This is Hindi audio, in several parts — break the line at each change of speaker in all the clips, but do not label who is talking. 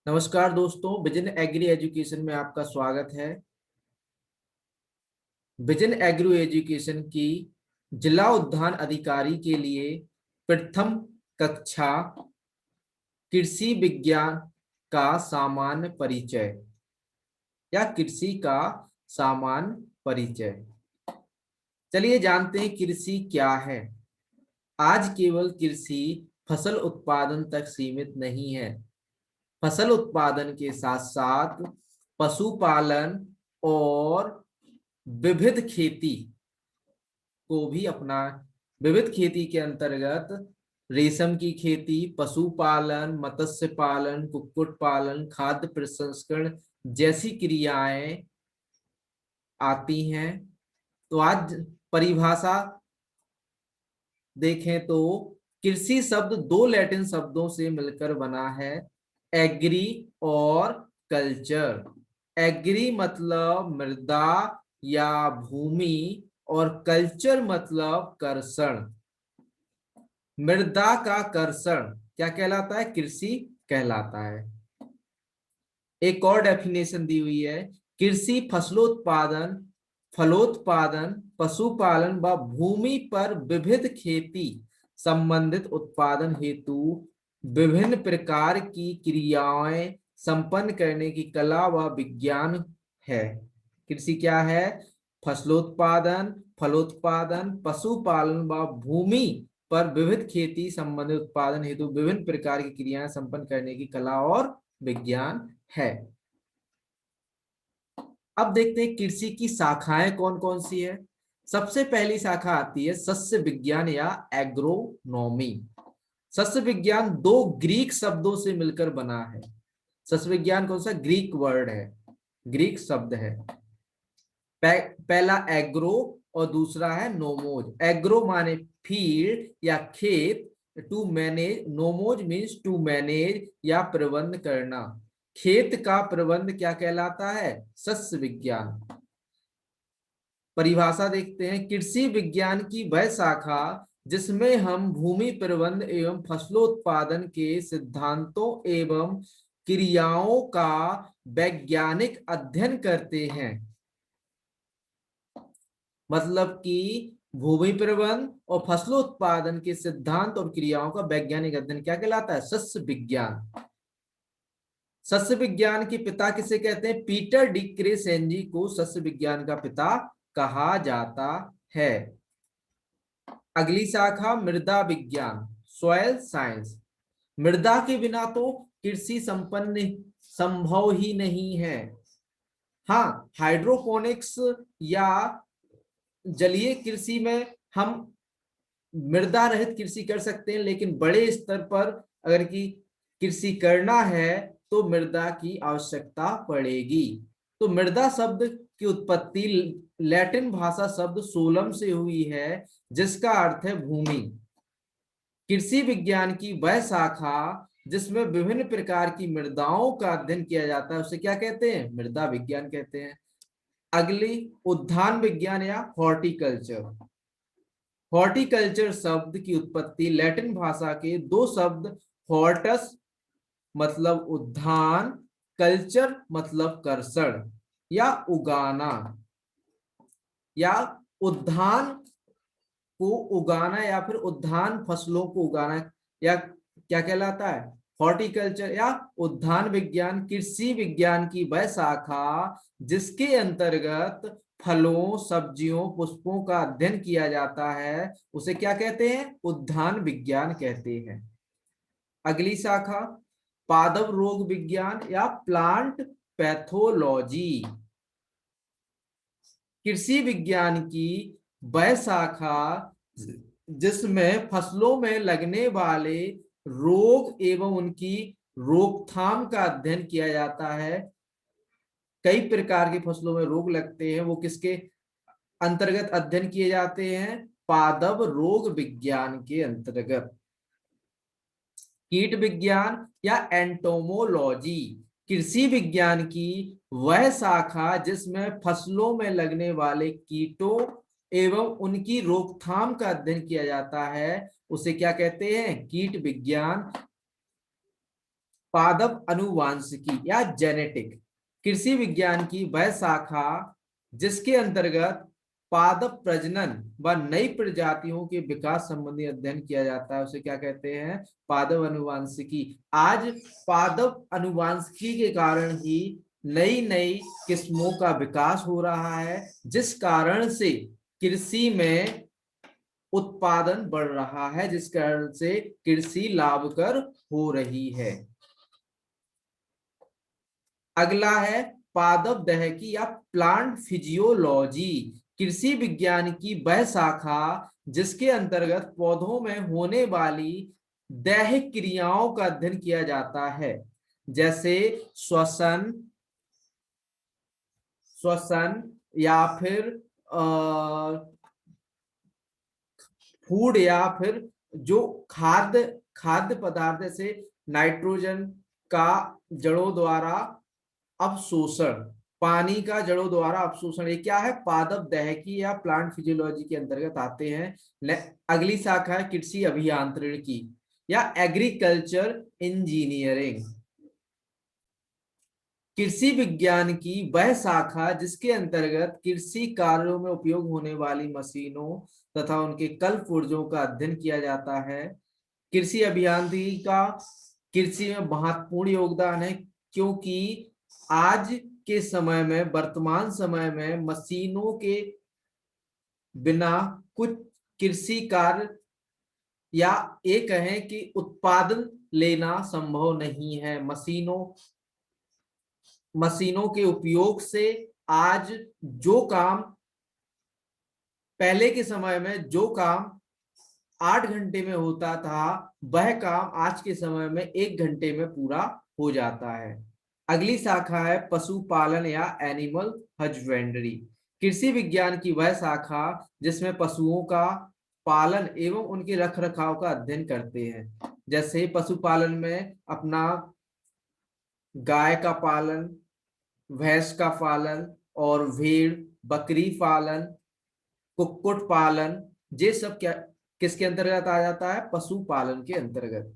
नमस्कार दोस्तों, विजन एग्री एजुकेशन में आपका स्वागत है। विजन एग्रो एजुकेशन की जिला उद्यान अधिकारी के लिए प्रथम कक्षा कृषि विज्ञान का सामान्य परिचय या कृषि का सामान्य परिचय। चलिए जानते हैं कृषि क्या है। आज केवल कृषि फसल उत्पादन तक सीमित नहीं है। फसल उत्पादन के साथ साथ पशुपालन और विविध खेती को भी अपना विविध खेती के अंतर्गत रेशम की खेती, पशुपालन, मत्स्य पालन, कुक्कुट पालन, खाद्य प्रसंस्करण जैसी क्रियाएं आती हैं। तो आज परिभाषा देखें तो कृषि शब्द दो लैटिन शब्दों से मिलकर बना है, एग्री और कल्चर। एग्री मतलब मृदा या भूमि और कल्चर मतलब कर्षण। मृदा का कर्षण क्या कहलाता है? कृषि कहलाता है। एक और डेफिनेशन दी हुई है, कृषि फसलोत्पादन, फलोत्पादन, पशुपालन व भूमि पर विविध खेती संबंधित उत्पादन हेतु विभिन्न प्रकार की क्रियाएं संपन्न करने की कला व विज्ञान है। कृषि क्या है? फसलोत्पादन, फलोत्पादन, पशुपालन व भूमि पर विविध खेती संबंधित उत्पादन हेतु विभिन्न प्रकार की क्रियाएं संपन्न करने की कला और विज्ञान है। अब देखते हैं कृषि की शाखाएं कौन कौन सी है। सबसे पहली शाखा आती है सस्य विज्ञान या एग्रोनॉमी। सस्य विज्ञान दो ग्रीक शब्दों से मिलकर बना है। सस्य विज्ञान कौन सा? ग्रीक वर्ड है, ग्रीक शब्द है। पहला एग्रो और दूसरा है नोमोज। एग्रो माने फील्ड या खेत, टू मैनेज, नोमोज मीन्स टू मैनेज या प्रबंध करना। खेत का प्रबंध क्या कहलाता है? सस्य विज्ञान। परिभाषा देखते हैं, कृषि विज्ञान की वह शाखा जिसमें हम भूमि प्रबंध एवं फसलोत्पादन के सिद्धांतों एवं क्रियाओं का वैज्ञानिक अध्ययन करते हैं। मतलब कि भूमि प्रबंधन और फसलोत्पादन के सिद्धांत और क्रियाओं का वैज्ञानिक अध्ययन क्या कहलाता है? सस्य विज्ञान। सस्य विज्ञान के पिता किसे कहते हैं? पीटर डी क्रेसेंजी को सस्य विज्ञान का पिता कहा जाता है। अगली शाखा मृदा विज्ञान, सॉइल साइंस। मृदा के बिना तो कृषि संपन्न संभव ही नहीं है। हाँ, हाइड्रोपोनिक्स या जलीय कृषि में हम मृदा रहित कृषि कर सकते हैं, लेकिन बड़े स्तर पर अगर की कृषि करना है तो मृदा की आवश्यकता पड़ेगी। तो मृदा शब्द की उत्पत्ति लैटिन भाषा शब्द सोलम से हुई है, जिसका अर्थ है भूमि। कृषि विज्ञान की वह शाखा जिसमें विभिन्न प्रकार की मृदाओं का अध्ययन किया जाता है उसे क्या कहते हैं? मृदा विज्ञान कहते हैं। अगली उद्यान विज्ञान या हॉर्टिकल्चर। हॉर्टिकल्चर शब्द की उत्पत्ति लैटिन भाषा के दो शब्द हॉर्टस मतलब उद्यान, कल्चर मतलब कर्षण या उगाना, या उद्यान को उगाना या फिर उद्यान फसलों को उगाना, या क्या कहलाता है? हॉर्टिकल्चर या उद्यान विज्ञान कृषि विज्ञान की वह शाखा जिसके अंतर्गत फलों, सब्जियों, पुष्पों का अध्ययन किया जाता है उसे क्या कहते हैं? उद्यान विज्ञान कहते हैं। अगली शाखा पादप रोग विज्ञान या प्लांट पैथोलॉजी। कृषि विज्ञान की वह शाखा जिसमें फसलों में लगने वाले रोग एवं उनकी रोकथाम का अध्ययन किया जाता है। कई प्रकार की फसलों में रोग लगते हैं, वो किसके अंतर्गत अध्ययन किए जाते हैं? पादप रोग विज्ञान के अंतर्गत। कीट विज्ञान या एंटोमोलॉजी कृषि विज्ञान की वह शाखा जिसमें फसलों में लगने वाले कीटों एवं उनकी रोकथाम का अध्ययन किया जाता है उसे क्या कहते हैं? कीट विज्ञान। पादप अनुवांशिकी या जेनेटिक कृषि विज्ञान की वह शाखा जिसके अंतर्गत पादप प्रजनन व नई प्रजातियों के विकास संबंधी अध्ययन किया जाता है उसे क्या कहते हैं? पादप अनुवांशिकी। आज पादप अनुवांशिकी के कारण ही नई नई किस्मों का विकास हो रहा है, जिस कारण से कृषि में उत्पादन बढ़ रहा है, जिस कारण से कृषि लाभकर हो रही है। अगला है पादप दहकी या प्लांट फिजियोलॉजी कृषि विज्ञान की वह शाखा जिसके अंतर्गत पौधों में होने वाली दैहिक क्रियाओं का अध्ययन किया जाता है, जैसे श्वसन या फिर फूड या फिर जो खाद्य पदार्थ जैसे नाइट्रोजन का जड़ों द्वारा अवशोषण, पानी का जड़ों द्वारा अवशोषण, ये क्या है? पादप दहकी या प्लांट फिजियोलॉजी के अंतर्गत आते हैं। अगली शाखा है कृषि अभियांत्रिकी या एग्रीकल्चर इंजीनियरिंग कृषि विज्ञान की वह शाखा जिसके अंतर्गत कृषि कार्यों में उपयोग होने वाली मशीनों तथा उनके कल पुर्जों का अध्ययन किया जाता है। कृषि अभियांत्रिकी का कृषि में महत्वपूर्ण योगदान है, क्योंकि आज के समय में, वर्तमान समय में मशीनों के बिना कुछ कृषि कार्य या ये कहें कि उत्पादन लेना संभव नहीं है। मशीनों के उपयोग से आज जो काम पहले के समय में जो काम 8 घंटे में होता था, वह काम आज के समय में 1 घंटे में पूरा हो जाता है। अगली शाखा है पशुपालन या एनिमल हजबेंड्री कृषि विज्ञान की वह शाखा जिसमें पशुओं का पालन एवं उनके रखरखाव का अध्ययन करते हैं। जैसे पशुपालन में अपना गाय का पालन, भैंस का पालन और भेड़ बकरी पालन, कुक्कुट पालन, ये सब क्या किसके अंतर्गत आ जाता है? पशुपालन के अंतर्गत।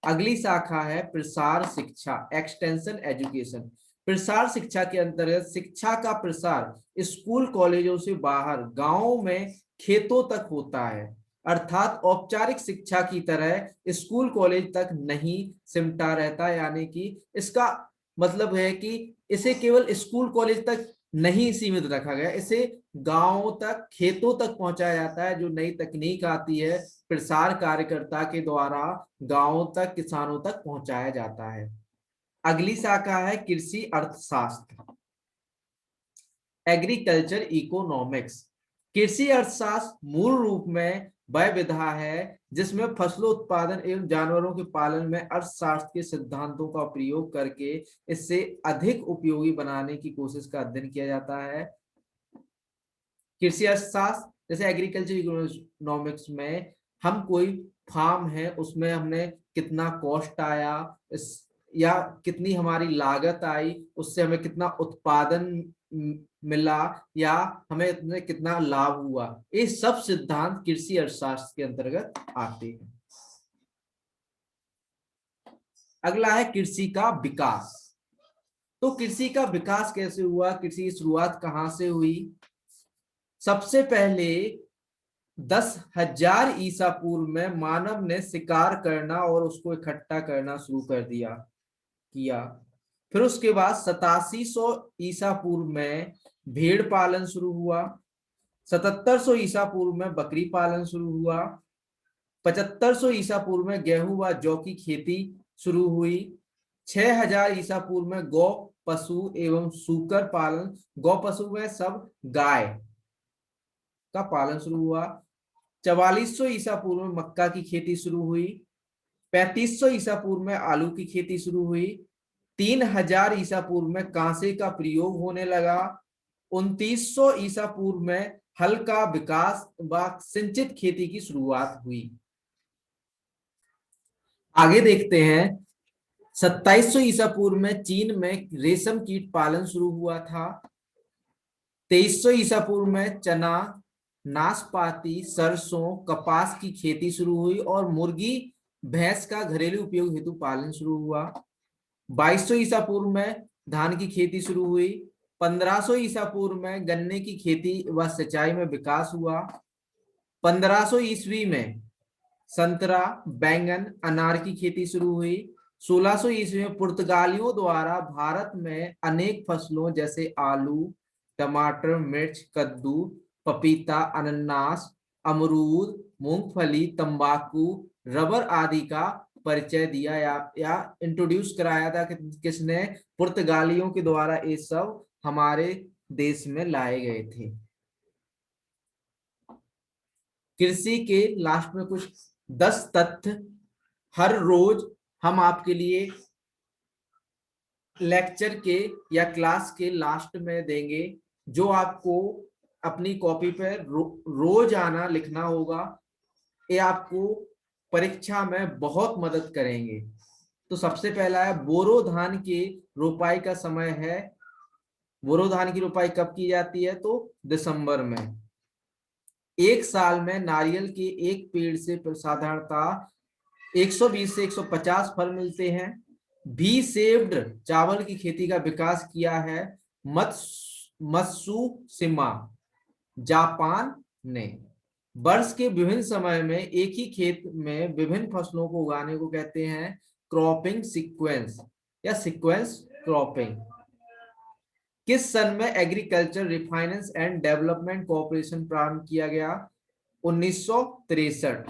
अगली शाखा है प्रसार शिक्षा, एक्सटेंशन एजुकेशन। प्रसार शिक्षा के अंतर्गत शिक्षा का प्रसार स्कूल कॉलेजों से बाहर गांवों में खेतों तक होता है, अर्थात औपचारिक शिक्षा की तरह स्कूल कॉलेज तक नहीं सिमटा रहता, यानी कि इसका मतलब है कि इसे केवल स्कूल कॉलेज तक नहीं सीमित रखा गया, इसे गांवों तक खेतों तक पहुंचाया जाता है। जो नई तकनीक आती है प्रसार कार्यकर्ता के द्वारा गांवों तक किसानों तक पहुंचाया जाता है। अगली शाखा है कृषि अर्थशास्त्र, एग्रीकल्चर इकोनॉमिक्स। कृषि अर्थशास्त्र मूल रूप में वह विधा है जिसमें फसलों उत्पादन एवं जानवरों के पालन में अर्थशास्त्र के सिद्धांतों का प्रयोग करके इससे अधिक उपयोगी बनाने की कोशिश का अध्ययन किया जाता है। कृषि अर्थशास्त्र जैसे एग्रीकल्चर इकोनॉमिक्स में हम कोई फार्म है उसमें हमने कितना कॉस्ट आया या कितनी हमारी लागत आई, उससे हमें कितना उत्पादन मिला या हमें इतने कितना लाभ हुआ, ये सब सिद्धांत कृषि अर्थशास्त्र के अंतर्गत आते हैं। अगला है कृषि का विकास। तो कृषि का विकास कैसे हुआ, कृषि की शुरुआत कहां से हुई? सबसे पहले 10,000 ईसा पूर्व में मानव ने शिकार करना और उसको इकट्ठा करना शुरू कर किया। फिर उसके बाद 8700 ईसा पूर्व में भेड़ पालन शुरू हुआ, 7700 ईसा पूर्व में बकरी पालन शुरू हुआ, 7500 ईसा पूर्व में गेहूं व जौ की खेती शुरू हुई, 6000 ईसा पूर्व में गौ पशु एवं सूकर पालन, गौ पशु में सब गाय का पालन शुरू हुआ, 4400 ईसा पूर्व में मक्का की खेती शुरू हुई, 3500 ईसा पूर्व में आलू की खेती शुरू हुई, 3000 ईसा पूर्व में कांसे का प्रयोग होने लगा, 2900 ईसा पूर्व में हल का विकास व सिंचित खेती की शुरुआत हुई। आगे देखते हैं 2700 ईसा पूर्व में चीन में रेशम कीट पालन शुरू हुआ था, 2300 ईसा पूर्व में चना, नाशपाती, सरसों, कपास की खेती शुरू हुई और मुर्गी भैंस का घरेलू उपयोग हेतु पालन शुरू हुआ। 2200 ईसा पूर्व में धान की खेती शुरू हुई। 1500 ईसा पूर्व में गन्ने की खेती व सिंचाई में विकास हुआ। 1500 ईस्वी में संतरा, बैंगन, अनार की खेती शुरू हुई। 1600 ईस्वी में पुर्तगालियों द्वारा भारत में अनेक फसलों जैसे आलू, टमाटर, मिर्च, कद्दू, पपीता, अनानास, अमरूद, मूंगफली, तंबाकू, रबर आदि का परिचय दिया या इंट्रोड्यूस कराया था। किसने? पुर्तगालियों के द्वारा ये सब हमारे देश में लाए गए थे। कृषि के लास्ट में कुछ 10 तथ्य हर रोज हम आपके लिए लेक्चर के या क्लास के लास्ट में देंगे, जो आपको अपनी कॉपी पर रोज आना लिखना होगा। ये आपको परीक्षा में बहुत मदद करेंगे। तो सबसे पहला है बोरो धान की रोपाई का समय है। बोरो धान की रोपाई कब की जाती है? तो दिसंबर में। एक साल में नारियल के एक पेड़ से साधारणतः 120 से 150 फल मिलते हैं। बी सेव्ड चावल की खेती का विकास किया है मत्सुशिमा, जापान ने। वर्ष के विभिन्न समय में एक ही खेत में विभिन्न फसलों को उगाने को कहते हैं क्रॉपिंग सीक्वेंस या सीक्वेंस क्रॉपिंग। किस सन में agriculture refinance and development corporation प्रारंभ किया गया? 1963।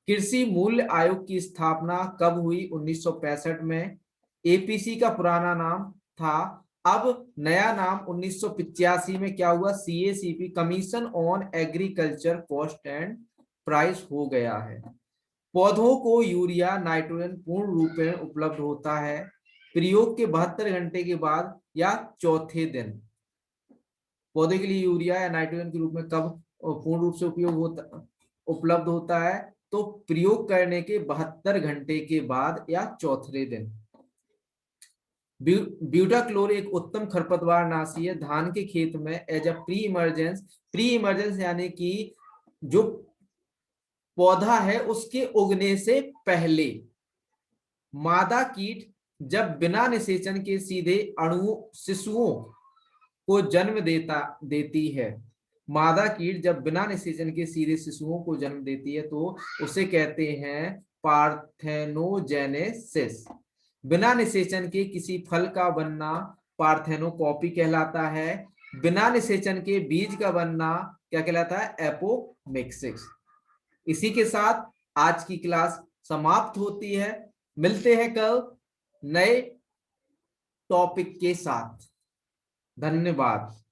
कृषि मूल्य आयोग की स्थापना कब हुई? 1965 में। एपीसी का पुराना नाम था, अब नया नाम 1985 में क्या हुआ? CACP, commission on agriculture cost and price हो गया है। पौधों को यूरिया नाइट्रोजन पूर्ण रूप में उपलब्ध होता है प्रयोग के 72 घंटे के बाद या चौथे दिन। पौधे के लिए यूरिया या नाइट्रोजन के रूप में कब पूर्ण रूप से उपलब्ध होता है? तो प्रयोग करने के 72 घंटे के बाद या चौथे दिन। ब्यूटाक्लोर एक उत्तम खरपतवार नाशी है धान के खेत में एज अ प्री इमर्जेंस यानी कि जो पौधा है उसके उगने से पहले। मादा कीट जब बिना निषेचन के सीधे शिशुओं को जन्म देती है। मादा कीट जब बिना निषेचन के सीधे शिशुओं को जन्म देती है तो उसे कहते हैं पार्थेनोजेनेसिस। बिना निषेचन के किसी फल का बनना पार्थेनोकॉपी कहलाता है। बिना निषेचन के बीज का बनना क्या कहलाता है? एपोमिक्सिस। इसी के साथ आज की क्लास समाप्त होती है। मिलते हैं कल नए टॉपिक के साथ। धन्यवाद।